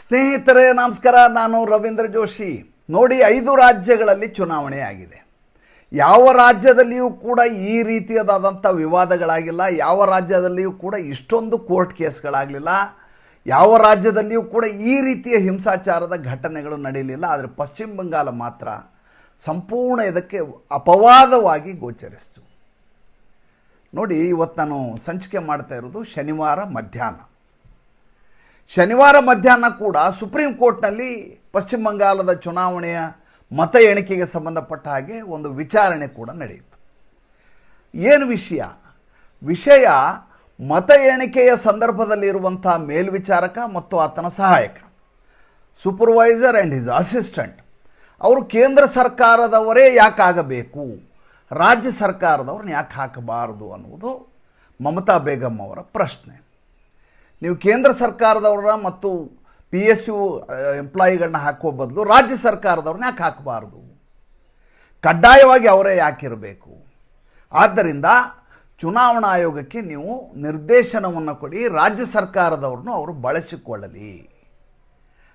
ಸ್ನೇಹಿತರೆ ನಮಸ್ಕಾರ, ನಾನು ರವೀಂದ್ರ ಜೋಶಿ. ನೋಡಿ, 5 ರಾಜ್ಯಗಳಲ್ಲಿ ಚುನಾವಣೆ ಆಗಿದೆ. ಯಾವ ರಾಜ್ಯದಲ್ಲಿಯೂ ಕೂಡ ಈ ರೀತಿಯಾದಂಥ ವಿವಾದಗಳಾಗಿಲ್ಲ. ಯಾವ ರಾಜ್ಯದಲ್ಲಿಯೂ ಕೂಡ ಇಷ್ಟೊಂದು ಕೋರ್ಟ್ ಕೇಸ್ಗಳಾಗಲಿಲ್ಲ. ಯಾವ ರಾಜ್ಯದಲ್ಲಿಯೂ ಕೂಡ ಈ ರೀತಿಯ ಹಿಂಸಾಚಾರದ ಘಟನೆಗಳು ನಡೆಯಲಿಲ್ಲ. ಆದರೆ ಪಶ್ಚಿಮ ಬಂಗಾಳ ಮಾತ್ರ ಸಂಪೂರ್ಣ ಇದಕ್ಕೆ ಅಪವಾದವಾಗಿ ಗೋಚರಿಸಿತು. ನೋಡಿ, ಇವತ್ತು ನಾನು ಸಂಚಿಕೆ ಮಾಡ್ತಾ ಇರೋದು ಶನಿವಾರ ಮಧ್ಯಾಹ್ನ ಕೂಡ ಸುಪ್ರೀಂ ಕೋರ್ಟ್ನಲ್ಲಿ ಪಶ್ಚಿಮ ಬಂಗಾಳದ ಚುನಾವಣೆಯ ಮತ ಎಣಿಕೆಗೆ ಸಂಬಂಧಪಟ್ಟ ಹಾಗೆ ಒಂದು ವಿಚಾರಣೆ ಕೂಡ ನಡೆಯಿತು. ಏನು ವಿಷಯ ಮತ ಎಣಿಕೆಯ ಸಂದರ್ಭದಲ್ಲಿರುವಂಥ ಮೇಲ್ವಿಚಾರಕ ಮತ್ತು ಆತನ ಸಹಾಯಕ, ಸೂಪರ್ವೈಸರ್ ಆ್ಯಂಡ್ ಹಿಸ್ ಅಸಿಸ್ಟೆಂಟ್ ಅವರು ಕೇಂದ್ರ ಸರ್ಕಾರದವರೇ ಯಾಕಾಗಬೇಕು, ರಾಜ್ಯ ಸರ್ಕಾರದವ್ರನ್ನ ಯಾಕೆ ಹಾಕಬಾರದು ಅನ್ನುವುದು ಮಮತಾ ಬೇಗಂ ಅವರ ಪ್ರಶ್ನೆ. ನೀವು ಕೇಂದ್ರ ಸರ್ಕಾರದವರ ಮತ್ತು PSU ಎಂಪ್ಲಾಯಿಗಳನ್ನ ಹಾಕೋ ಬದಲು ರಾಜ್ಯ ಸರ್ಕಾರದವ್ರನ್ನ ಯಾಕೆ ಹಾಕಬಾರ್ದು, ಕಡ್ಡಾಯವಾಗಿ ಅವರೇ ಯಾಕಿರಬೇಕು? ಆದ್ದರಿಂದ ಚುನಾವಣಾ ಆಯೋಗಕ್ಕೆ ನೀವು ನಿರ್ದೇಶನವನ್ನು ಕೊಡಿ, ರಾಜ್ಯ ಸರ್ಕಾರದವ್ರನ್ನು ಅವರು ಬಳಸಿಕೊಳ್ಳಲಿ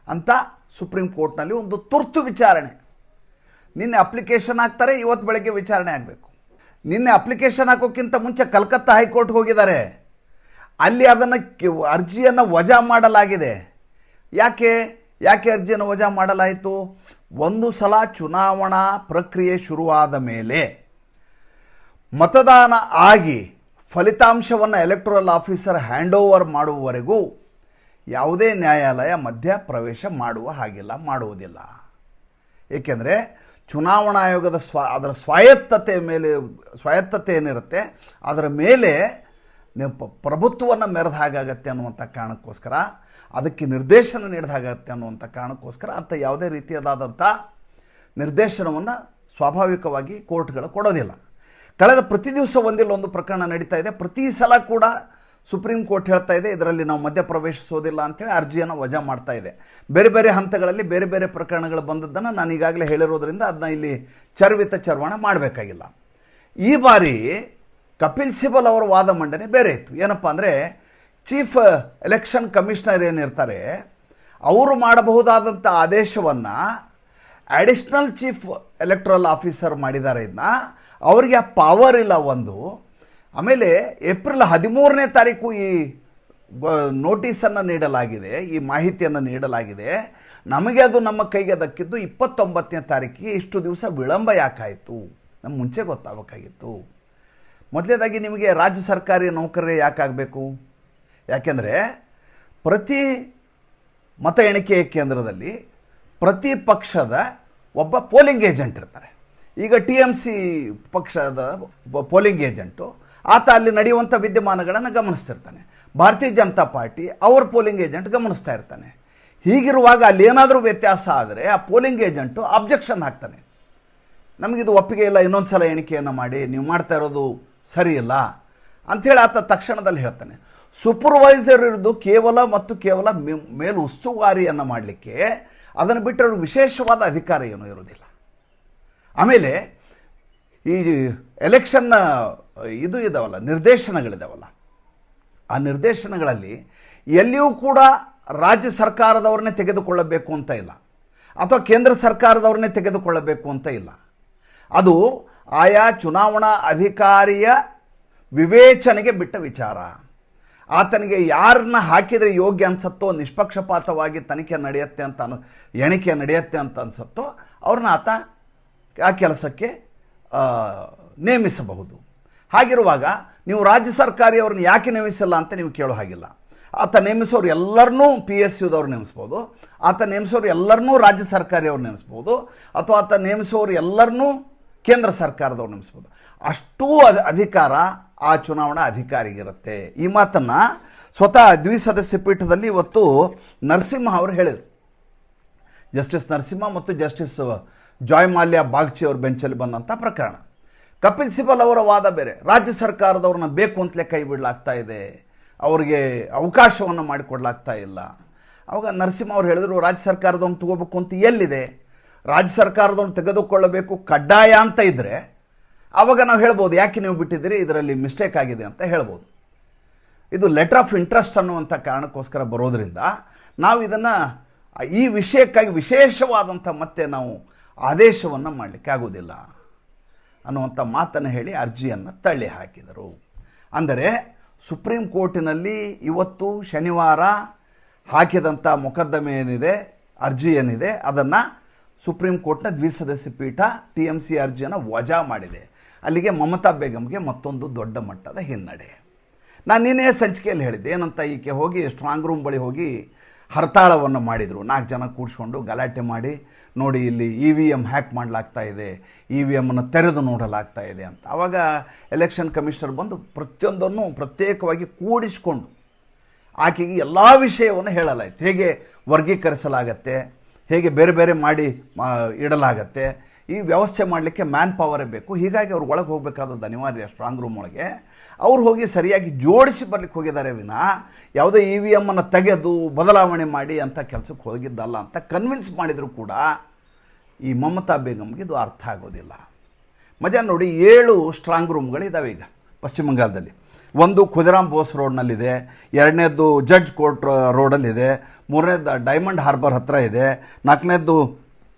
ಅಂತ ಸುಪ್ರೀಂ ಕೋರ್ಟ್ನಲ್ಲಿ ಒಂದು ತುರ್ತು ವಿಚಾರಣೆ. ನಿನ್ನೆ ಅಪ್ಲಿಕೇಶನ್ ಹಾಕ್ತಾರೆ, ಇವತ್ತು ಬೆಳಗ್ಗೆ ವಿಚಾರಣೆ ಆಗಬೇಕು. ನಿನ್ನೆ ಅಪ್ಲಿಕೇಶನ್ ಹಾಕೋಕ್ಕಿಂತ ಮುಂಚೆ ಕಲ್ಕತ್ತಾ ಹೈಕೋರ್ಟ್ಗೆ ಹೋಗಿದ್ದಾರೆ. ಅಲ್ಲಿ ಅದನ್ನು ಅರ್ಜಿಯನ್ನು ವಜಾ ಮಾಡಲಾಗಿದೆ. ಯಾಕೆ ಅರ್ಜಿಯನ್ನು ವಜಾ ಮಾಡಲಾಯಿತು? ಒಂದು ಸಲ ಚುನಾವಣಾ ಪ್ರಕ್ರಿಯೆ ಶುರುವಾದ ಮೇಲೆ ಮತದಾನ ಆಗಿ ಫಲಿತಾಂಶವನ್ನು ಎಲೆಕ್ಟೋರಲ್ ಆಫೀಸರ್ ಹ್ಯಾಂಡ್ ಓವರ್ ಮಾಡುವವರೆಗೂ ಯಾವುದೇ ನ್ಯಾಯಾಲಯ ಮಧ್ಯ ಪ್ರವೇಶ ಮಾಡುವುದಿಲ್ಲ. ಏಕೆಂದರೆ ಚುನಾವಣಾ ಆಯೋಗದ ಅದರ ಸ್ವಾಯತ್ತತೆ ಏನಿರುತ್ತೆ ಅದರ ಮೇಲೆ ಪ್ರಭುತ್ವವನ್ನು ಮೆರೆದ ಹಾಗಾಗತ್ತೆ ಅನ್ನುವಂಥ ಕಾರಣಕ್ಕೋಸ್ಕರ, ಅದಕ್ಕೆ ನಿರ್ದೇಶನ ನೀಡಿದ ಹಾಗಾಗತ್ತೆ ಅನ್ನುವಂಥ ಕಾರಣಕ್ಕೋಸ್ಕರ ಅಂತ ಯಾವುದೇ ರೀತಿಯಾದಂಥ ನಿರ್ದೇಶನವನ್ನು ಸ್ವಾಭಾವಿಕವಾಗಿ ಕೋರ್ಟ್ಗಳು ಕೊಡೋದಿಲ್ಲ. ಕಳೆದ ಪ್ರತಿ ದಿವಸ ಒಂದಿಲ್ಲ ಒಂದು ಪ್ರಕರಣ ನಡೀತಾ ಇದೆ. ಪ್ರತಿ ಸಲ ಕೂಡ ಸುಪ್ರೀಂ ಕೋರ್ಟ್ ಹೇಳ್ತಾ ಇದೆ ಇದರಲ್ಲಿ ನಾವು ಮಧ್ಯ ಪ್ರವೇಶಿಸೋದಿಲ್ಲ ಅಂಥೇಳಿ ಅರ್ಜಿಯನ್ನು ವಜಾ ಮಾಡ್ತಾ ಇದೆ. ಬೇರೆ ಬೇರೆ ಹಂತಗಳಲ್ಲಿ ಬೇರೆ ಬೇರೆ ಪ್ರಕರಣಗಳು ಬಂದದ್ದನ್ನು ನಾನು ಈಗಾಗಲೇ ಹೇಳಿರೋದ್ರಿಂದ ಅದನ್ನ ಇಲ್ಲಿ ಚರ್ವಣ ಮಾಡಬೇಕಾಗಿಲ್ಲ. ಈ ಬಾರಿ ಕಪಿಲ್ ಸಿಬಲ್ ಅವರ ವಾದ ಮಂಡನೆ ಬೇರೆ ಇತ್ತು. ಏನಪ್ಪ ಅಂದರೆ, ಚೀಫ್ ಎಲೆಕ್ಷನ್ ಕಮಿಷನರ್ ಏನಿರ್ತಾರೆ ಅವರು ಮಾಡಬಹುದಾದಂಥ ಆದೇಶವನ್ನು ಅಡಿಷ್ನಲ್ ಚೀಫ್ ಎಲೆಕ್ಟ್ರಲ್ ಆಫೀಸರ್ ಮಾಡಿದ್ದಾರೆ. ಇದನ್ನ ಅವರಿಗೆ ಆ ಪವರ್ ಇಲ್ಲ ಒಂದು. ಆಮೇಲೆ ಏಪ್ರಿಲ್ 13ನೇ ತಾರೀಕು ಈ ನೋಟಿಸನ್ನು ನೀಡಲಾಗಿದೆ, ಈ ಮಾಹಿತಿಯನ್ನು ನೀಡಲಾಗಿದೆ. ನಮಗೆ ಅದು ನಮ್ಮ ಕೈಗೆ ದಕ್ಕಿದ್ದು 29ನೇ ತಾರೀಕಿಗೆ. ಇಷ್ಟು ದಿವಸ ವಿಳಂಬ ಯಾಕಾಯಿತು? ನಮ್ಗೆ ಮುಂಚೆ ಗೊತ್ತಾಗಬೇಕಾಗಿತ್ತು. ಮೊದಲನೇದಾಗಿ ನಿಮಗೆ ರಾಜ್ಯ ಸರ್ಕಾರಿ ನೌಕರರೇ ಯಾಕಾಗಬೇಕು? ಯಾಕೆಂದರೆ ಪ್ರತಿ ಮತ ಎಣಿಕೆಯ ಕೇಂದ್ರದಲ್ಲಿ ಪ್ರತಿ ಪಕ್ಷದ ಒಬ್ಬ ಪೋಲಿಂಗ್ ಏಜೆಂಟ್ ಇರ್ತಾರೆ. ಈಗ TMC ಪಕ್ಷದ ಪೋಲಿಂಗ್ ಏಜೆಂಟು ಆತ ಅಲ್ಲಿ ನಡೆಯುವಂಥ ವಿದ್ಯಮಾನಗಳನ್ನು ಗಮನಿಸ್ತಿರ್ತಾನೆ. ಭಾರತೀಯ ಜನತಾ ಪಾರ್ಟಿ ಅವ್ರ ಪೋಲಿಂಗ್ ಏಜೆಂಟ್ ಗಮನಿಸ್ತಾ ಇರ್ತಾನೆ. ಹೀಗಿರುವಾಗ ಅಲ್ಲಿ ಏನಾದರೂ ವ್ಯತ್ಯಾಸ ಆದರೆ ಆ ಪೋಲಿಂಗ್ ಏಜೆಂಟು ಅಬ್ಜೆಕ್ಷನ್ ಹಾಕ್ತಾನೆ. ನಮಗಿದು ಒಪ್ಪಿಗೆ ಇಲ್ಲ, ಇನ್ನೊಂದು ಸಲ ಎಣಿಕೆಯನ್ನು ಮಾಡಿ, ನೀವು ಮಾಡ್ತಾ ಇರೋದು ಸರಿ ಇಲ್ಲ ಅಂಥೇಳಿ ಆತ ತಕ್ಷಣದಲ್ಲಿ ಹೇಳ್ತಾನೆ. ಸೂಪರ್ವೈಸರ್ ಇರೋದು ಕೇವಲ ಮೇಲು ಉಸ್ತುವಾರಿಯನ್ನು ಮಾಡಲಿಕ್ಕೆ, ಅದನ್ನು ಬಿಟ್ಟರೆ ಅವ್ರಿಗೆ ವಿಶೇಷವಾದ ಅಧಿಕಾರ ಏನೂ ಇರೋದಿಲ್ಲ. ಆಮೇಲೆ ಈ ಎಲೆಕ್ಷನ್ನ ನಿರ್ದೇಶನಗಳಿದಾವಲ್ಲ, ಆ ನಿರ್ದೇಶನಗಳಲ್ಲಿ ಎಲ್ಲಿಯೂ ಕೂಡ ರಾಜ್ಯ ಸರ್ಕಾರದವ್ರನ್ನೇ ತೆಗೆದುಕೊಳ್ಳಬೇಕು ಅಂತ ಇಲ್ಲ, ಅಥವಾ ಕೇಂದ್ರ ಸರ್ಕಾರದವ್ರನ್ನೇ ತೆಗೆದುಕೊಳ್ಳಬೇಕು ಅಂತ ಇಲ್ಲ. ಅದು ಆಯಾ ಚುನಾವಣಾ ಅಧಿಕಾರಿಯ ವಿವೇಚನೆಗೆ ಬಿಟ್ಟ ವಿಚಾರ. ಆತನಿಗೆ ಯಾರನ್ನ ಹಾಕಿದರೆ ಯೋಗ್ಯ ಅನ್ಸತ್ತೋ, ನಿಷ್ಪಕ್ಷಪಾತವಾಗಿ ಎಣಿಕೆ ನಡೆಯುತ್ತೆ ಅಂತ ಅನ್ಸತ್ತೋ ಅವ್ರನ್ನ ಆತ ಆ ಕೆಲಸಕ್ಕೆ ನೇಮಿಸಬಹುದು. ಹಾಗಿರುವಾಗ ನೀವು ರಾಜ್ಯ ಸರ್ಕಾರಿಯವ್ರನ್ನ ಯಾಕೆ ನೇಮಿಸಲ್ಲ ಅಂತ ನೀವು ಕೇಳೋ ಹಾಗಿಲ್ಲ. ಆತ ನೇಮಿಸೋರು ಎಲ್ಲರನ್ನೂ PSUದವ್ರು ನೇಮಿಸ್ಬೋದು, ಆತ ನೇಮಿಸೋರು ಎಲ್ಲರನ್ನೂ ರಾಜ್ಯ ಸರ್ಕಾರಿಯವ್ರು ನೇಮಿಸ್ಬೋದು, ಅಥವಾ ಆತ ನೇಮಿಸೋರು ಎಲ್ಲರನ್ನೂ ಕೇಂದ್ರ ಸರ್ಕಾರದವ್ರು ನೇಮಿಸ್ಬೋದು. ಅಷ್ಟೂ ಅಧಿಕಾರ ಆ ಚುನಾವಣಾ ಅಧಿಕಾರಿಗಿರುತ್ತೆ. ಈ ಮಾತನ್ನು ಸ್ವತಃ ದ್ವಿಸದಸ್ಯ ಪೀಠದಲ್ಲಿ ಇವತ್ತು ನರಸಿಂಹ ಅವರು ಹೇಳಿದರು. ಜಸ್ಟಿಸ್ ನರಸಿಂಹ ಮತ್ತು ಜಸ್ಟಿಸ್ ಜಾಯ್ ಮಾಲ್ಯ ಬಾಗ್ಚಿ ಅವ್ರ ಬೆಂಚಲ್ಲಿ ಬಂದಂಥ ಪ್ರಕರಣ. ಕಪಿಲ್ ಸಿಬಲ್ ಅವರ ವಾದ ಬೇರೆ. ರಾಜ್ಯ ಸರ್ಕಾರದವ್ರನ್ನ ಬೇಕು ಅಂತಲೇ ಕೈ ಬಿಡಲಾಗ್ತಾ ಇದೆ, ಅವರಿಗೆ ಅವಕಾಶವನ್ನು ಮಾಡಿಕೊಡ್ಲಾಗ್ತಾ ಇಲ್ಲ. ಅವಾಗ ನರಸಿಂಹ ಅವ್ರು ಹೇಳಿದ್ರು, ರಾಜ್ಯ ಸರ್ಕಾರದವ್ರನ್ನ ತಗೋಬೇಕು ಅಂತ ಎಲ್ಲಿದೆ? ರಾಜ್ಯ ಸರ್ಕಾರದವ್ರನ್ನ ತೆಗೆದುಕೊಳ್ಳಬೇಕು ಕಡ್ಡಾಯ ಅಂತ ಇದ್ದರೆ ಆವಾಗ ನಾವು ಹೇಳ್ಬೋದು, ಯಾಕೆ ನೀವು ಬಿಟ್ಟಿದ್ದೀರಿ, ಇದರಲ್ಲಿ ಮಿಸ್ಟೇಕ್ ಆಗಿದೆ ಅಂತ ಹೇಳ್ಬೋದು. ಇದು ಲೆಟರ್ ಆಫ್ ಇಂಟ್ರೆಸ್ಟ್ ಅನ್ನುವಂಥ ಕಾರಣಕ್ಕೋಸ್ಕರ ಬರೋದ್ರಿಂದ ನಾವು ಇದನ್ನು ಈ ವಿಷಯಕ್ಕಾಗಿ ವಿಶೇಷವಾದಂಥ ಮತ್ತೆ ನಾವು ಆದೇಶವನ್ನು ಮಾಡಲಿಕ್ಕೆ ಆಗೋದಿಲ್ಲ ಅನ್ನುವಂಥ ಮಾತನ್ನು ಹೇಳಿ ಅರ್ಜಿಯನ್ನು ತಳ್ಳಿ ಹಾಕಿದರು. ಅಂದರೆ ಸುಪ್ರೀಂ ಕೋರ್ಟಿನಲ್ಲಿ ಇವತ್ತು ಶನಿವಾರ ಹಾಕಿದಂಥ ಮೊಕದ್ದಮೆ ಏನಿದೆ, ಅರ್ಜಿ ಏನಿದೆ, ಅದನ್ನು ಸುಪ್ರೀಂ ಕೋರ್ಟ್ನ ದ್ವಿಸದಸ್ಯ ಪೀಠ TMC ಅರ್ಜಿಯನ್ನು ವಜಾ ಮಾಡಿದೆ. ಅಲ್ಲಿಗೆ ಮಮತಾ ಬೇಗಂಗೆ ಮತ್ತೊಂದು ದೊಡ್ಡ ಮಟ್ಟದ ಹಿನ್ನಡೆ. ನಾನು ನಿನ್ನೆ ಸಂಚಿಕೆಯಲ್ಲಿ ಹೇಳಿದ್ದೆ ಏನಂತ, ಈಕೆ ಹೋಗಿ ಸ್ಟ್ರಾಂಗ್ ರೂಮ್ ಬಳಿ ಹೋಗಿ ಹರತಾಳವನ್ನು ಮಾಡಿದರು. 4 ಜನ ಕೂಡಿಸ್ಕೊಂಡು ಗಲಾಟೆ ಮಾಡಿ, ನೋಡಿ ಇಲ್ಲಿ EVM ಹ್ಯಾಕ್ ಮಾಡಲಾಗ್ತಾ ಇದೆ, EVMನ್ನು ತೆರೆದು ನೋಡಲಾಗ್ತಾ ಇದೆ ಅಂತ. ಆವಾಗ ಎಲೆಕ್ಷನ್ ಕಮಿಷನರ್ ಬಂದು ಪ್ರತಿಯೊಂದನ್ನು ಪ್ರತ್ಯೇಕವಾಗಿ ಕೂಡಿಸಿಕೊಂಡು ಆಕೆಗೆ ಎಲ್ಲ ವಿಷಯವನ್ನು ಹೇಳಲಾಯಿತು. ಹೇಗೆ ವರ್ಗೀಕರಿಸಲಾಗತ್ತೆ, ಹೇಗೆ ಬೇರೆ ಬೇರೆ ಮಾಡಿ ಇಡಲಾಗತ್ತೆ, ಈ ವ್ಯವಸ್ಥೆ ಮಾಡಲಿಕ್ಕೆ ಮ್ಯಾನ್ ಪವರೇ ಬೇಕು. ಹೀಗಾಗಿ ಅವ್ರು ಒಳಗೆ ಹೋಗಬೇಕಾದದ್ದು ಅನಿವಾರ್ಯ. ಸ್ಟ್ರಾಂಗ್ ರೂಮ್ ಒಳಗೆ ಅವ್ರು ಹೋಗಿ ಸರಿಯಾಗಿ ಜೋಡಿಸಿ ಬರಲಿಕ್ಕೆ ಹೋಗಿದ್ದಾರೆ ವಿನ ಯಾವುದೇ EVMನ್ನು ತೆಗೆದು ಬದಲಾವಣೆ ಮಾಡಿ ಅಂತ ಕೆಲಸಕ್ಕೆ ಹೋಗಿದ್ದಲ್ಲ ಅಂತ ಕನ್ವಿನ್ಸ್ ಮಾಡಿದರೂ ಕೂಡ ಈ ಮಮತಾ ಬೇಗಂಗೆ ಇದು ಅರ್ಥ ಆಗೋದಿಲ್ಲ. ಮಜಾ ನೋಡಿ, 7 ಸ್ಟ್ರಾಂಗ್ ರೂಮ್ಗಳಿದ್ದಾವೆ ಈಗ ಪಶ್ಚಿಮ ಬಂಗಾಳದಲ್ಲಿ. ಒಂದು ಖುದಿರಾಮ್ ಬೋಸ್ ರೋಡ್ನಲ್ಲಿದೆ, 2ನೇದ್ದು ಜಡ್ಜ್ ಕೋರ್ಟ್ ರೋಡಲ್ಲಿದೆ, 3ನೇದ್ದು ಡೈಮಂಡ್ ಹಾರ್ಬರ್ ಹತ್ತಿರ ಇದೆ, 4ನೇದ್ದು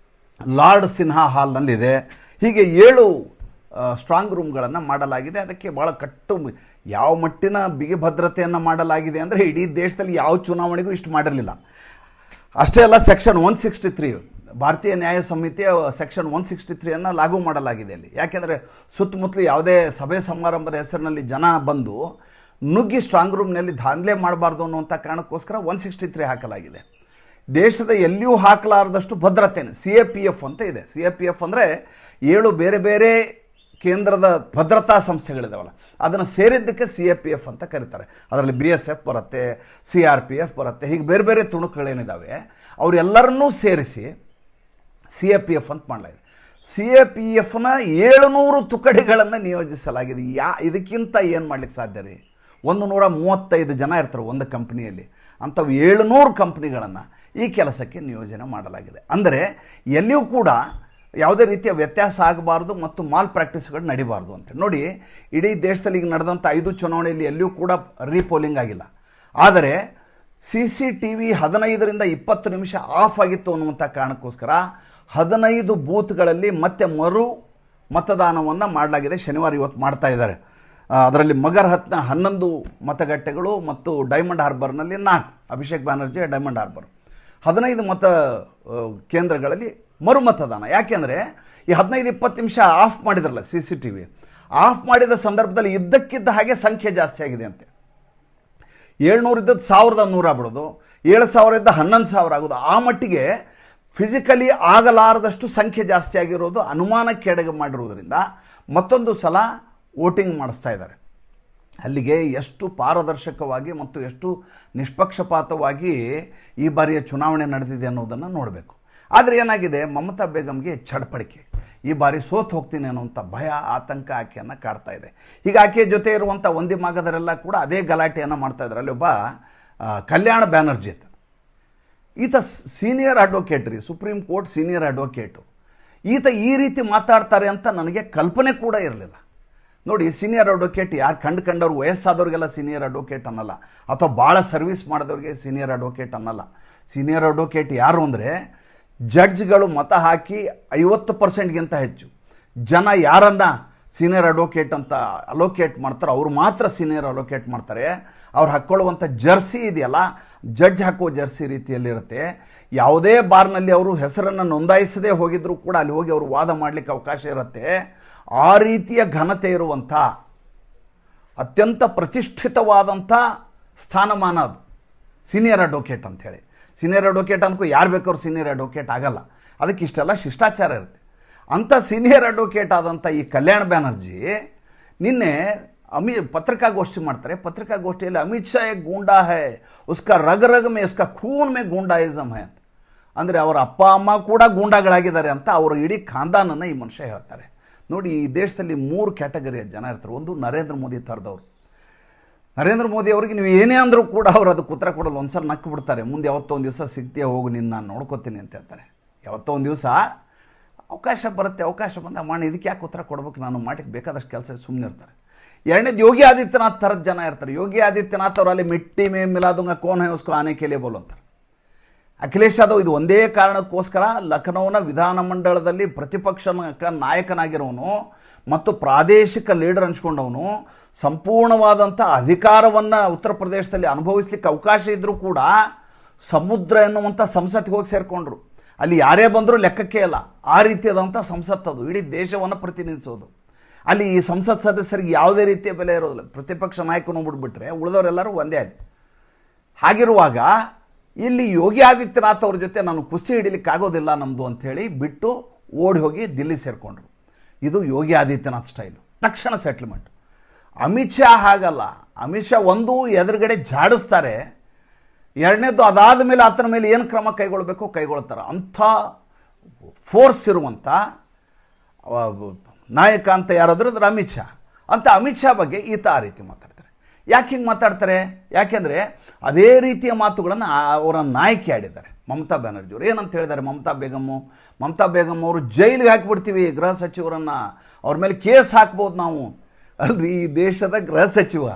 ಲಾರ್ಡ್ ಸಿನ್ಹಾ ಹಾಲ್ನಲ್ಲಿದೆ. ಹೀಗೆ 7 ಸ್ಟ್ರಾಂಗ್ ರೂಮ್ಗಳನ್ನು ಮಾಡಲಾಗಿದೆ. ಅದಕ್ಕೆ ಭಾಳ ಯಾವ ಮಟ್ಟಿನ ಬಿಗಿ ಭದ್ರತೆಯನ್ನು ಮಾಡಲಾಗಿದೆ ಅಂದರೆ ಇಡೀ ದೇಶದಲ್ಲಿ ಯಾವ ಚುನಾವಣೆಗೂ ಇಷ್ಟು ಮಾಡಿರಲಿಲ್ಲ. ಅಷ್ಟೇ ಅಲ್ಲ, ಸೆಕ್ಷನ್ 163 ಭಾರತೀಯ ನ್ಯಾಯ ಸಂಹಿತೆಯ ಸೆಕ್ಷನ್ 163 ಲಾಗು ಮಾಡಲಾಗಿದೆ ಅಲ್ಲಿ. ಯಾಕೆಂದರೆ ಸುತ್ತಮುತ್ತಲು ಯಾವುದೇ ಸಭೆ ಸಮಾರಂಭದ ಹೆಸರಿನಲ್ಲಿ ಜನ ಬಂದು ನುಗ್ಗಿ ಸ್ಟ್ರಾಂಗ್ ರೂಮ್ನಲ್ಲಿ ದಾಂಧಲೆ ಮಾಡಬಾರ್ದು ಅನ್ನುವಂಥ ಕಾರಣಕ್ಕೋಸ್ಕರ 163 ಹಾಕಲಾಗಿದೆ. ದೇಶದ ಎಲ್ಲಿಯೂ ಹಾಕಲಾರದಷ್ಟು ಭದ್ರತೆನೆ CAPF ಅಂತ ಇದೆ. CAPF ಅಂದರೆ 7 ಬೇರೆ ಬೇರೆ ಕೇಂದ್ರದ ಭದ್ರತಾ ಸಂಸ್ಥೆಗಳಿದಾವಲ್ಲ, ಅದನ್ನು ಸೇರಿದ್ದಕ್ಕೆ CAPF ಅಂತ ಕರೀತಾರೆ. ಅದರಲ್ಲಿ BSF ಬರುತ್ತೆ, CRPF ಬರುತ್ತೆ, ಹೀಗೆ ಬೇರೆ ಬೇರೆ ತುಣುಕುಗಳೇನಿದ್ದಾವೆ ಅವರೆಲ್ಲರನ್ನೂ ಸೇರಿಸಿ CAPF ಅಂತ ಮಾಡಲಾಗಿದೆ. CAPFನ 700 ತುಕಡಿಗಳನ್ನು ನಿಯೋಜಿಸಲಾಗಿದೆ. ಇದಕ್ಕಿಂತ ಏನು ಮಾಡ್ಲಿಕ್ಕೆ ಸಾಧ್ಯ ರೀ? 135 ಜನ ಇರ್ತಾರೆ ಒಂದು ಕಂಪ್ನಿಯಲ್ಲಿ. ಅಂಥವು 700 ಕಂಪ್ನಿಗಳನ್ನು ಈ ಕೆಲಸಕ್ಕೆ ನಿಯೋಜನೆ ಮಾಡಲಾಗಿದೆ. ಅಂದರೆ ಎಲ್ಲಿಯೂ ಕೂಡ ಯಾವುದೇ ರೀತಿಯ ವ್ಯತ್ಯಾಸ ಆಗಬಾರ್ದು ಮತ್ತು ಮಾಲ್ ಪ್ರಾಕ್ಟೀಸ್ಗಳು ನಡಿಬಾರ್ದು ಅಂತ ನೋಡಿ. ಇಡೀ ದೇಶದಲ್ಲಿ ಈಗ ನಡೆದಂಥ 5 ಚುನಾವಣೆಯಲ್ಲಿ ಎಲ್ಲಿಯೂ ಕೂಡ ರೀಪೋಲಿಂಗ್ ಆಗಿಲ್ಲ. ಆದರೆ CCTV 15ರಿಂದ 20 ನಿಮಿಷ ಆಫ್ ಆಗಿತ್ತು ಅನ್ನುವಂಥ ಕಾರಣಕ್ಕೋಸ್ಕರ 15 ಬೂತ್ಗಳಲ್ಲಿ ಮತ್ತೆ ಮರು ಮತದಾನವನ್ನು ಮಾಡಲಾಗಿದೆ. ಶನಿವಾರ ಇವತ್ತು ಮಾಡ್ತಾ ಇದ್ದಾರೆ. ಅದರಲ್ಲಿ ಮಗರ್ಹತ್ನ 11 ಮತಗಟ್ಟೆಗಳು ಮತ್ತು ಡೈಮಂಡ್ ಹಾರ್ಬರ್ನಲ್ಲಿ 4, ಅಭಿಷೇಕ್ ಬ್ಯಾನರ್ಜಿ ಡೈಮಂಡ್ ಹಾರ್ಬರ್ 15 ಮತ ಕೇಂದ್ರಗಳಲ್ಲಿ ಮರು ಮತದಾನ. ಯಾಕೆಂದರೆ ಈ 15-20 ನಿಮಿಷ ಆಫ್ ಮಾಡಿದ್ರಲ್ಲ CCTV, ಆಫ್ ಮಾಡಿದ ಸಂದರ್ಭದಲ್ಲಿ ಇದ್ದಕ್ಕಿದ್ದ ಹಾಗೆ ಸಂಖ್ಯೆ ಜಾಸ್ತಿ ಆಗಿದೆ ಅಂತೆ. 700 ಇದ್ದದ್ದು 1100 ಆಗ್ಬಿಡೋದು, 7000 ಇದ್ದ 11,000 ಆಗೋದು. ಆ ಮಟ್ಟಿಗೆ ಫಿಸಿಕಲಿ ಆಗಲಾರದಷ್ಟು ಸಂಖ್ಯೆ ಜಾಸ್ತಿ ಆಗಿರೋದು ಅನುಮಾನಕ್ಕೆಡೆಗೆ ಮಾಡಿರುವುದರಿಂದ ಮತ್ತೊಂದು ಸಲ ವೋಟಿಂಗ್ ಮಾಡಿಸ್ತಾ ಇದ್ದಾರೆ. ಅಲ್ಲಿಗೆ ಎಷ್ಟು ಪಾರದರ್ಶಕವಾಗಿ ಮತ್ತು ಎಷ್ಟು ನಿಷ್ಪಕ್ಷಪಾತವಾಗಿ ಈ ಬಾರಿಯ ಚುನಾವಣೆ ನಡೆದಿದೆ ಅನ್ನೋದನ್ನು ನೋಡಬೇಕು. ಆದರೆ ಏನಾಗಿದೆ, ಮಮತಾ ಬೇಗಂಗೆ ಚಡಪಡಿಕೆ, ಈ ಬಾರಿ ಸೋತು ಹೋಗ್ತೀನಿ ಅನ್ನುವಂಥ ಭಯ, ಆತಂಕ ಆಕೆಯನ್ನು ಕಾಡ್ತಾ ಇದೆ. ಈಗ ಆಕೆಯ ಜೊತೆ ಇರುವಂಥ ಒಂದಿ ಮಾಗದರೆಲ್ಲ ಕೂಡ ಅದೇ ಗಲಾಟೆಯನ್ನು ಮಾಡ್ತಾ ಇದ್ದಾರೆ. ಅಲ್ಲಿ ಒಬ್ಬ ಕಲ್ಯಾಣ ಬ್ಯಾನರ್ಜಿ ಅಂತ, ಈತ ಸೀನಿಯರ್ ಅಡ್ವೊಕೇಟ್ ರೀ, ಸುಪ್ರೀಂ ಕೋರ್ಟ್ ಸೀನಿಯರ್ ಅಡ್ವೊಕೇಟು. ಈತ ಈ ರೀತಿ ಮಾತಾಡ್ತಾರೆ ಅಂತ ನನಗೆ ಕಲ್ಪನೆ ಕೂಡ ಇರಲಿಲ್ಲ. ನೋಡಿ, ಸೀನಿಯರ್ ಅಡ್ವೊಕೇಟ್ ಯಾರು ಕಂಡವ್ರು, ವಯಸ್ಸಾದವ್ರಿಗೆಲ್ಲ ಸೀನಿಯರ್ ಅಡ್ವೊಕೇಟ್ ಅನ್ನಲ್ಲ, ಅಥವಾ ಭಾಳ ಸರ್ವಿಸ್ ಮಾಡಿದವ್ರಿಗೆ ಸೀನಿಯರ್ ಅಡ್ವೊಕೇಟ್ ಅನ್ನಲ್ಲ. ಸೀನಿಯರ್ ಅಡ್ವೊಕೇಟ್ ಯಾರು ಅಂದರೆ, ಜಡ್ಜ್ಗಳು ಮತ ಹಾಕಿ 50%ಗಿಂತ ಹೆಚ್ಚು ಜನ ಯಾರನ್ನು ಸೀನಿಯರ್ ಅಡ್ವೊಕೇಟ್ ಅಂತ ಅಲೋಕೇಟ್ ಮಾಡ್ತಾರೆ ಅವ್ರು ಮಾತ್ರ ಸೀನಿಯರ್ ಅಲೋಕೇಟ್ ಮಾಡ್ತಾರೆ. ಅವ್ರು ಹಾಕ್ಕೊಳ್ಳುವಂಥ ಜರ್ಸಿ ಇದೆಯಲ್ಲ, ಜಡ್ಜ್ ಹಾಕುವ ಜರ್ಸಿ ರೀತಿಯಲ್ಲಿರುತ್ತೆ. ಯಾವುದೇ ಬಾರ್ನಲ್ಲಿ ಅವರು ಹೆಸರನ್ನು ನೋಂದಾಯಿಸದೇ ಹೋಗಿದ್ರೂ ಕೂಡ ಅಲ್ಲಿ ಹೋಗಿ ಅವರು ವಾದ ಮಾಡಲಿಕ್ಕೆ ಅವಕಾಶ ಇರುತ್ತೆ. ಆ ರೀತಿಯ ಘನತೆ ಇರುವಂಥ ಅತ್ಯಂತ ಪ್ರತಿಷ್ಠಿತವಾದಂಥ ಸ್ಥಾನಮಾನ ಅದು ಸೀನಿಯರ್ ಅಡ್ವೊಕೇಟ್ ಅಂಥೇಳಿ. ಸೀನಿಯರ್ ಅಡ್ವೊಕೇಟ್ ಅಂದ್ಕೂ ಯಾರು ಬೇಕಾದ್ರೂ ಸೀನಿಯರ್ ಅಡ್ವೊಕೇಟ್ ಆಗಲ್ಲ, ಅದಕ್ಕೆ ಇಷ್ಟೆಲ್ಲ ಶಿಷ್ಟಾಚಾರ ಇರುತ್ತೆ. ಅಂಥ ಸೀನಿಯರ್ ಅಡ್ವೊಕೇಟ್ ಆದಂಥ ಈ ಕಲ್ಯಾಣ ಬ್ಯಾನರ್ಜಿ ನಿನ್ನೆ ಪತ್ರಿಕಾಗೋಷ್ಠಿ ಮಾಡ್ತಾರೆ. ಪತ್ರಿಕಾಗೋಷ್ಠಿಯಲ್ಲಿ ಅಮಿತ್ ಶಾ ಏಕ್ ಗೂಂಡಾ ಹೈ, ಉಸ್ಕಾ ರಗ್ ರಗ್ ಮೇ ಉಸ್ಕಾ ಖೂನ್ ಮೇ ಗೂಂಡಾಯಿಸಮ್ ಹೈ ಅಂತ. ಅಂದರೆ ಅವರ ಅಪ್ಪ ಅಮ್ಮ ಕೂಡ ಗೂಂಡಾಗಳಾಗಿದ್ದಾರೆ ಅಂತ ಅವರು ಇಡೀ ಖಾನ್ದಾನನ್ನು ಈ ಮನುಷ್ಯ ಹೇಳ್ತಾರೆ. ನೋಡಿ, ಈ ದೇಶದಲ್ಲಿ 3 ಕ್ಯಾಟಗರಿಯ ಜನ ಇರ್ತಾರೆ. ಒಂದು ನರೇಂದ್ರ ಮೋದಿ ಥರದವರು. ನರೇಂದ್ರ ಮೋದಿ ಅವರಿಗೆ ನೀವು ಏನೇ ಅಂದರೂ ಕೂಡ ಅವರು ಅದಕ್ಕೆ ಉತ್ತರ ಕೊಡಲು ಒಂದ್ಸಲ ನಕ್ಕು ಬಿಡ್ತಾರೆ. ಮುಂದೆ ಯಾವತ್ತೋ ಒಂದು ದಿವಸ ಸಿಗ್ತೀಯ, ಹೋಗು, ನಿನ್ನ ನಾನು ನೋಡ್ಕೋತೀನಿ ಅಂತ ಹೇಳ್ತಾರೆ. ಯಾವತ್ತೋ ಒಂದು ದಿವಸ ಅವಕಾಶ ಬರುತ್ತೆ, ಅವಕಾಶ ಬಂದಾಗ ಮಾಡಿ, ಇದಕ್ಕೆ ಯಾಕೆ ಉತ್ತರ ಕೊಡ್ಬೇಕು, ನಾನು ಮಾಡಿಕ್ಕೆ ಬೇಕಾದಷ್ಟು ಕೆಲಸ, ಸುಮ್ಮನೆ ಇರ್ತಾರೆ. ಎರಡನೇದು ಯೋಗಿ ಆದಿತ್ಯನಾಥ್ ಥರದ ಜನ ಇರ್ತಾರೆ. ಯೋಗಿ ಆದಿತ್ಯನಾಥ್ ಅವರು ಅಲ್ಲಿ ಮಿಟ್ಟಿ ಮೇ ಮಿಲಾದುಂಗ ಕೋನ್ ಹೈ ಉಸ್ಕೋ ಆನೆ ಕೇಲೆ ಬೋಲು ಅಂತಾರೆ. ಅಖಿಲೇಶ್ ಯಾದವ್ ಇದು ಒಂದೇ ಕಾರಣಕ್ಕೋಸ್ಕರ ಲಖನೌನ ವಿಧಾನಮಂಡಲದಲ್ಲಿ ಪ್ರತಿಪಕ್ಷ ನಾಯಕನಾಗಿರೋನು ಮತ್ತು ಪ್ರಾದೇಶಿಕ ಲೀಡರ್ ಅನ್ಸ್ಕೊಂಡವನು, ಸಂಪೂರ್ಣವಾದಂಥ ಅಧಿಕಾರವನ್ನು ಉತ್ತರ ಪ್ರದೇಶದಲ್ಲಿ ಅನುಭವಿಸ್ಲಿಕ್ಕೆ ಅವಕಾಶ ಇದ್ದರೂ ಕೂಡ ಸಮುದ್ರ ಎನ್ನುವಂಥ ಸಂಸತ್ತಿಗೆ ಹೋಗಿ ಸೇರಿಕೊಂಡ್ರು. ಅಲ್ಲಿ ಯಾರೇ ಬಂದರೂ ಲೆಕ್ಕಕ್ಕೆ ಇಲ್ಲ. ಆ ರೀತಿಯಾದಂಥ ಸಂಸತ್ತದು, ಇಡೀ ದೇಶವನ್ನು ಪ್ರತಿನಿಧಿಸೋದು. ಅಲ್ಲಿ ಈ ಸಂಸತ್ ಸದಸ್ಯರಿಗೆ ಯಾವುದೇ ರೀತಿಯ ಬೆಲೆ ಇರೋದಿಲ್ಲ. ಪ್ರತಿಪಕ್ಷ ನಾಯಕನು ಬಿಟ್ಬಿಟ್ರೆ ಉಳಿದವರೆಲ್ಲರೂ ಒಂದೇ ಅಲ್ಲಿ. ಹಾಗಿರುವಾಗ ಇಲ್ಲಿ ಯೋಗಿ ಆದಿತ್ಯನಾಥ್ ಅವ್ರ ಜೊತೆ ನಾನು ಕುಸ್ತಿ ಹಿಡಿಲಿಕ್ಕೆ ಆಗೋದಿಲ್ಲ ನಮ್ಮದು ಅಂಥೇಳಿ ಬಿಟ್ಟು ಓಡಿ ಹೋಗಿ ದಿಲ್ಲಿ ಸೇರಿಕೊಂಡ್ರು. ಇದು ಯೋಗಿ ಆದಿತ್ಯನಾಥ್ ಸ್ಟೈಲು, ತಕ್ಷಣ ಸೆಟ್ಲ್ಮೆಂಟ್. ಅಮಿತ್ ಶಾ ಹಾಗಲ್ಲ. ಅಮಿತ್ ಶಾ ಒಂದು ಎದುರುಗಡೆ ಜಾಡಿಸ್ತಾರೆ, ಎರಡನೇದು ಅದಾದ ಮೇಲೆ ಆತನ ಮೇಲೆ ಏನು ಕ್ರಮ ಕೈಗೊಳ್ಳಬೇಕು ಕೈಗೊಳ್ತಾರೆ. ಅಂಥ ಫೋರ್ಸ್ ಇರುವಂಥ ನಾಯಕ ಅಂತ ಯಾರಾದರೂ ಅದ್ರ ಅಮಿತ್ ಶಾ. ಅಂತ ಅಮಿತ್ ಶಾ ಬಗ್ಗೆ ಈತ ಆ ರೀತಿ ಮಾತಾಡ್ತಾರೆ. ಯಾಕೆ ಹಿಂಗೆ ಮಾತಾಡ್ತಾರೆ? ಯಾಕೆಂದರೆ ಅದೇ ರೀತಿಯ ಮಾತುಗಳನ್ನು ಅವರ ನಾಯಕಿ ಆಡಿದ್ದಾರೆ ಮಮತಾ ಬ್ಯಾನರ್ಜಿ ಅವರು. ಏನಂತ ಹೇಳಿದ್ದಾರೆ ಮಮತಾ ಬೇಗಮ್ ಅವರು, ಜೈಲಿಗೆ ಹಾಕಿಬಿಡ್ತೀವಿ ಗೃಹ ಸಚಿವರನ್ನು, ಅವ್ರ ಮೇಲೆ ಕೇಸ್ ಹಾಕ್ಬೋದು ನಾವು. ಅಲ್ರಿ, ಈ ದೇಶದ ಗೃಹ ಸಚಿವ,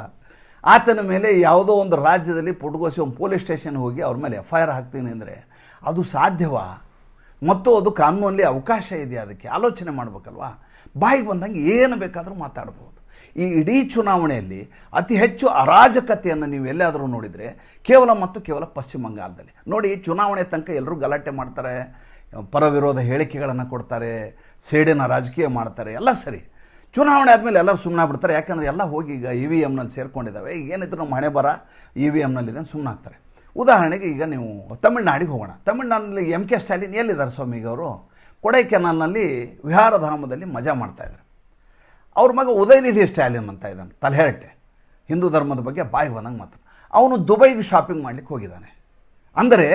ಆತನ ಮೇಲೆ ಯಾವುದೋ ಒಂದು ರಾಜ್ಯದಲ್ಲಿ ಪುಟಗೋಸಿ ಒಂದು ಪೊಲೀಸ್ ಸ್ಟೇಷನ್ಗೆ ಹೋಗಿ ಅವ್ರ ಮೇಲೆ FIR ಹಾಕ್ತೀನಿ ಅಂದರೆ ಅದು ಸಾಧ್ಯವಾ? ಮತ್ತು ಅದು ಕಾನೂನಲ್ಲಿ ಅವಕಾಶ ಇದೆಯಾ? ಅದಕ್ಕೆ ಆಲೋಚನೆ ಮಾಡಬೇಕಲ್ವಾ? ಬಾಯಿಗೆ ಬಂದಂಗೆ ಏನು ಬೇಕಾದರೂ ಮಾತಾಡ್ಬೋದು. ಈ ಇಡೀ ಚುನಾವಣೆಯಲ್ಲಿ ಅತಿ ಹೆಚ್ಚು ಅರಾಜಕತೆಯನ್ನು ನೀವು ಎಲ್ಲಾದರೂ ನೋಡಿದರೆ ಕೇವಲ ಪಶ್ಚಿಮ ಬಂಗಾಳದಲ್ಲಿ ನೋಡಿ. ಚುನಾವಣೆ ತನಕ ಎಲ್ಲರೂ ಗಲಾಟೆ ಮಾಡ್ತಾರೆ, ಪರವಿರೋಧ ಹೇಳಿಕೆಗಳನ್ನು ಕೊಡ್ತಾರೆ, ಸೇಡಿನ ರಾಜಕೀಯ ಮಾಡ್ತಾರೆ, ಎಲ್ಲ ಸರಿ. ಚುನಾವಣೆ ಆದಮೇಲೆ ಎಲ್ಲರೂ ಸುಮ್ಮನೆ ಬಿಡ್ತಾರೆ. ಯಾಕಂದರೆ ಎಲ್ಲ ಹೋಗಿ ಈಗ EVMನಲ್ಲಿ ಸೇರ್ಕೊಂಡಿದ್ದಾವೆ. ಈಗ ಏನಿದ್ರು ನಮ್ಮ ಹಣೆ ಬರ EVMನಲ್ಲಿದೆ ಸುಮ್ಮನೆ ಆಗ್ತಾರೆ. ಉದಾಹರಣೆಗೆ ಈಗ ನೀವು ತಮಿಳ್ನಾಡಿಗೆ ಹೋಗೋಣ. ತಮಿಳ್ನಾಡಿನಲ್ಲಿ MK ಸ್ಟಾಲಿನ್ ಎಲ್ಲಿದ್ದಾರೆ ಸ್ವಾಮಿ? ಈಗ ಅವರು ಕೊಡೈಕೆನಾಲ್ನಲ್ಲಿ ವಿಹಾರಧಾಮದಲ್ಲಿ ಮಜಾ ಮಾಡ್ತಾಯಿದ್ದಾರೆ. ಅವ್ರ ಮಗ ಉದಯನಿಧಿ ಸ್ಟಾಲಿನ್ ಅಂತ ಇದ್ದಾನೆ, ತಲೆಹರಟೆ, ಹಿಂದೂ ಧರ್ಮದ ಬಗ್ಗೆ ಬಾಯಿ ಬಂದಂಗೆ ಮಾತ್ರ. ಅವನು ದುಬೈಗೆ ಶಾಪಿಂಗ್ ಮಾಡಲಿಕ್ಕೆ ಹೋಗಿದ್ದಾನೆ. ಅಂದರೆ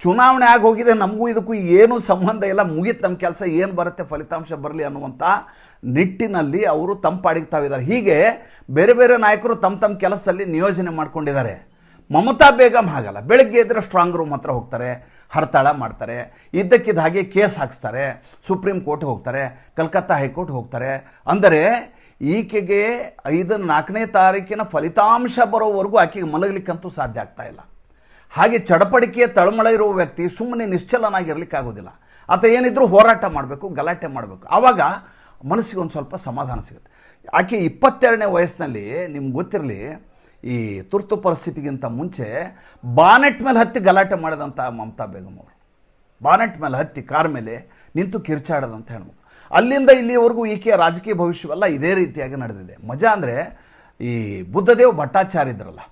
ಚುನಾವಣೆ ಆಗಿ ಹೋಗಿದೆ, ನಮಗೂ ಇದಕ್ಕೂ ಏನೂ ಸಂಬಂಧ ಇಲ್ಲ, ಮುಗೀತು ನಮ್ಮ ಕೆಲಸ, ಏನು ಬರುತ್ತೆ ಫಲಿತಾಂಶ ಬರಲಿ ಅನ್ನುವಂಥ ನಿಟ್ಟಿನಲ್ಲಿ ಅವರು ತಮ್ಮ ಪಾಡಿಗೆ ತಾವಿದ್ದಾರೆ. ಹೀಗೆ ಬೇರೆ ಬೇರೆ ನಾಯಕರು ತಮ್ಮ ಕೆಲಸದಲ್ಲಿ ನಿಯೋಜನೆ ಮಾಡ್ಕೊಂಡಿದ್ದಾರೆ. ಮಮತಾ ಬೇಗಮ್ ಹಾಗಲ್ಲ. ಬೆಳಗ್ಗೆ ಎದ್ರೆ ಸ್ಟ್ರಾಂಗ್ ರೂಮ್ ಹತ್ರ ಹೋಗ್ತಾರೆ, ಹರತಾಳ ಮಾಡ್ತಾರೆ, ಇದ್ದಕ್ಕಿದ್ದ ಹಾಗೆ ಕೇಸ್ ಹಾಕ್ಸ್ತಾರೆ, ಸುಪ್ರೀಂ ಕೋರ್ಟ್ಗೆ ಹೋಗ್ತಾರೆ, ಕಲ್ಕತ್ತಾ ಹೈಕೋರ್ಟ್ ಹೋಗ್ತಾರೆ. ಅಂದರೆ ಈಕೆಗೆ 4ನೇ ತಾರೀಕಿನ ಫಲಿತಾಂಶ ಬರೋವರೆಗೂ ಆಕೆಗೆ ಮಲಗಲಿಕ್ಕಂತೂ ಸಾಧ್ಯ ಆಗ್ತಾ ಇಲ್ಲ. ಹಾಗೆ ಚಡಪಡಿಕೆಯ ತಳಮಳ ಇರುವ ವ್ಯಕ್ತಿ ಸುಮ್ಮನೆ ನಿಶ್ಚಲನಾಗಿರ್ಲಿಕ್ಕಾಗೋದಿಲ್ಲ. ಆತ ಏನಿದ್ರೂ ಹೋರಾಟ ಮಾಡಬೇಕು, ಗಲಾಟೆ ಮಾಡಬೇಕು. ಆವಾಗ ಮನಸ್ಸಿಗೆ ಒಂದು ಸ್ವಲ್ಪ ಸಮಾಧಾನ ಸಿಗುತ್ತೆ. ಆಕೆ 22ನೇ ವಯಸ್ಸಿನಲ್ಲಿ ನಿಮ್ಗೆ ಗೊತ್ತಿರಲಿ, ಈ ತುರ್ತು ಪರಿಸ್ಥಿತಿಗಿಂತ ಮುಂಚೆ ಬಾನೆಟ್ ಮೇಲೆ ಹತ್ತಿ ಗಲಾಟೆ ಮಾಡಿದಂಥ ಮಮತಾ ಬೇಗಮ್ ಅವರು, ಬಾನೆಟ್ ಮೇಲೆ ಹತ್ತಿ ಕಾರ್ ಮೇಲೆ ನಿಂತು ಕಿರ್ಚಾಡದಂಥ ಹೆಣ್ಮಕ್ಳು. ಅಲ್ಲಿಂದ ಇಲ್ಲಿವರೆಗೂ ಈಕೆಯ ರಾಜಕೀಯ ಭವಿಷ್ಯವೆಲ್ಲ ಇದೇ ರೀತಿಯಾಗಿ ನಡೆದಿದೆ. ಮಜಾ ಅಂದರೆ ಈ ಬುದ್ಧದೇವ್ ಭಟ್ಟಾಚಾರ್ಯ ಇದ್ರಲ್ಲ,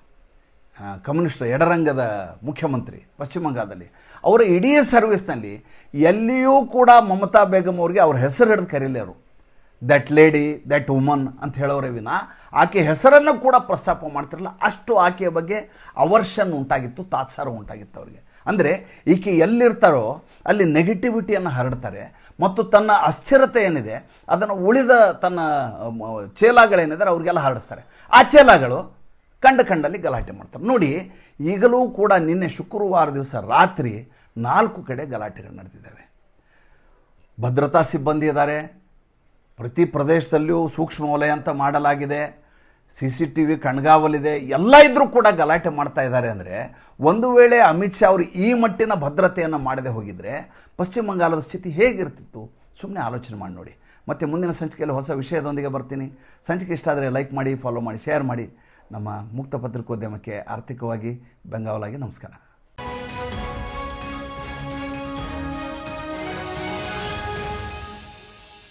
ಕಮ್ಯುನಿಸ್ಟ್ ಎಡರಂಗದ ಮುಖ್ಯಮಂತ್ರಿ ಪಶ್ಚಿಮ ಬಂಗಾಳದಲ್ಲಿ, ಅವರ ಇಡೀ ಸರ್ವಿಸ್ನಲ್ಲಿ ಎಲ್ಲಿಯೂ ಕೂಡ ಮಮತಾ ಬೇಗಮ್ ಅವ್ರಿಗೆ ಅವ್ರ ಹೆಸರು ಹಿಡಿದು ಕರೀಲೇರು. ದಟ್ ಲೇಡಿ, ದಟ್ ವುಮನ್ ಅಂತ ಹೇಳೋರೇ ವಿನ ಆಕೆ ಹೆಸರನ್ನು ಕೂಡ ಪ್ರಸ್ತಾಪ ಮಾಡ್ತಿರಲಿಲ್ಲ. ಅಷ್ಟು ಆಕೆಯ ಬಗ್ಗೆ ಅವರ್ಷನ್ ಉಂಟಾಗಿತ್ತು, ತಾತ್ಸಾರ ಉಂಟಾಗಿತ್ತು ಅವರಿಗೆ. ಅಂದರೆ ಈಕೆ ಎಲ್ಲಿರ್ತಾರೋ ಅಲ್ಲಿ ನೆಗೆಟಿವಿಟಿಯನ್ನು ಹರಡ್ತಾರೆ ಮತ್ತು ತನ್ನ ಅಸ್ಥಿರತೆ ಏನಿದೆ ಅದನ್ನು ಉಳಿದ ತನ್ನ ಚೇಲಾಗಳೇನಿದ್ದಾರೆ ಅವ್ರಿಗೆಲ್ಲ ಹರಡಿಸ್ತಾರೆ. ಆ ಚೇಲಾಗಳು ಕಂಡಲ್ಲಿ ಗಲಾಟೆ ಮಾಡ್ತಾರೆ. ನೋಡಿ, ಈಗಲೂ ಕೂಡ ನಿನ್ನೆ ಶುಕ್ರವಾರ ದಿವಸ ರಾತ್ರಿ 4 ಕಡೆ ಗಲಾಟೆಗಳು ನಡೆದಿದ್ದಾವೆ. ಭದ್ರತಾ ಸಿಬ್ಬಂದಿ ಇದ್ದಾರೆ, ಪ್ರತಿ ಪ್ರದೇಶದಲ್ಲಿಯೂ ಸೂಕ್ಷ್ಮ ವಲಯ ಅಂತ ಮಾಡಲಾಗಿದೆ, CCTV ಕಣ್ಗಾವಲಿದೆ, ಎಲ್ಲ ಇದ್ರೂ ಕೂಡ ಗಲಾಟೆ ಮಾಡ್ತಾ ಇದ್ದಾರೆ. ಅಂದರೆ ಒಂದು ವೇಳೆ ಅಮಿತ್ ಶಾ ಅವರು ಈ ಮಟ್ಟಿನ ಭದ್ರತೆಯನ್ನು ಮಾಡದೆ ಹೋಗಿದ್ರೆ ಪಶ್ಚಿಮ ಬಂಗಾಳದ ಸ್ಥಿತಿ ಹೇಗಿರ್ತಿತ್ತು? ಸುಮ್ಮನೆ ಆಲೋಚನೆ ಮಾಡಿ ನೋಡಿ. ಮತ್ತು ಮುಂದಿನ ಸಂಚಿಕೆಯಲ್ಲಿ ಹೊಸ ವಿಷಯದೊಂದಿಗೆ ಬರ್ತೀನಿ. ಸಂಚಿಕೆ ಇಷ್ಟ ಆದರೆ ಲೈಕ್ ಮಾಡಿ, ಫಾಲೋ ಮಾಡಿ, ಶೇರ್ ಮಾಡಿ. ನಮ್ಮ ಮುಕ್ತ ಪತ್ರಿಕೋದ್ಯಮಕ್ಕೆ ಆರ್ಥಿಕವಾಗಿ ಬೆಂಗಾವಲಾಗಿ ನಮಸ್ಕಾರ.